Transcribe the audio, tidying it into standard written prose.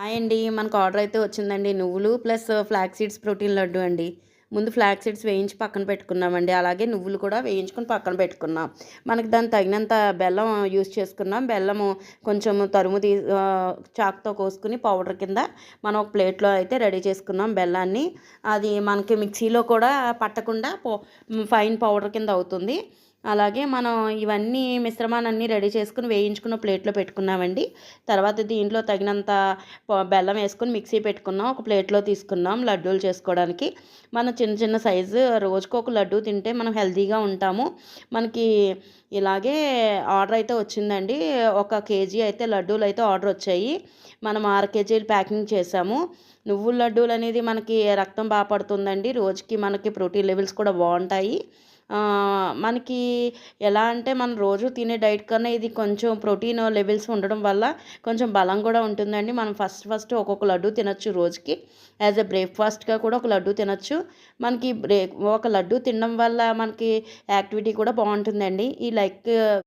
Hi అండి. మనకు order అయితే వచ్చిందండి. నువ్వులు plus flax seeds protein laddu అండి. ముందు ఫ్లాక్స్ సీడ్స్ వేయించి పక్కన పెట్టుకున్నామండి. అలాగే నువ్వులు కూడా వేయించుకొని పక్కన పెట్టుకున్నాం. మనకి దానికి తగినంత బెల్లం యూజ్ చేసుకున్నాం. బెల్లము కొంచెం తరుము చాకుతో కోసుకుని పౌడర్ కింద మనం ఒక ప్లేట్లో అయితే రెడీ చేసుకున్నాం బెల్లాన్ని. అది మనకి మిక్సీలో కూడా పట్టకుండా ఫైన్ పౌడర్ కింద అవుతుంది. అలాగే మనం ఇవన్నీ మిశ్రమాన్ని రెడీ చేసుకుని వేయించుకున్న ప్లేట్లో పెట్టుకున్నామండి. తర్వాత దీంట్లో తగినంత బెల్లం వేసుకొని మిక్సీ పెట్టుకున్నాం. ఒక ప్లేట్లో తీసుకున్నాం లడ్డూలు చేసుకోవడానికి. మనం చిన్న చిన్న సైజు రోజుకు ఒక లడ్డు తింటే మనం హెల్తీగా ఉంటాము. మనకి ఇలాగే ఆర్డర్ అయితే వచ్చిందండి. 1 కేజీ అయితే లడ్డూలు అయితే ఆర్డర్ వచ్చాయి. మనం 6 కేజీలు ప్యాకింగ్ చేసాము. నువ్వుల లడ్డూలు అనేది మనకి రక్తం బాగా పడుతుందండి. రోజుకి మనకి ప్రోటీన్ లెవెల్స్ కూడా బాగుంటాయి. మనకి ఎలా అంటే మనం రోజు తినే డైట్ కన్నా ఇది కొంచెం ప్రోటీన్ లెవెల్స్ ఉండడం వల్ల కొంచెం బలం కూడా ఉంటుందండి. మనం ఫస్ట్ ఒక్కొక్క లడ్డు తినొచ్చు రోజుకి. యాజ్ ఎ బ్రేక్ఫాస్ట్గా కూడా ఒక లడ్డు తినొచ్చు. మనకి ఒక లడ్డు తినడం వల్ల మనకి యాక్టివిటీ కూడా బాగుంటుందండి. ఈ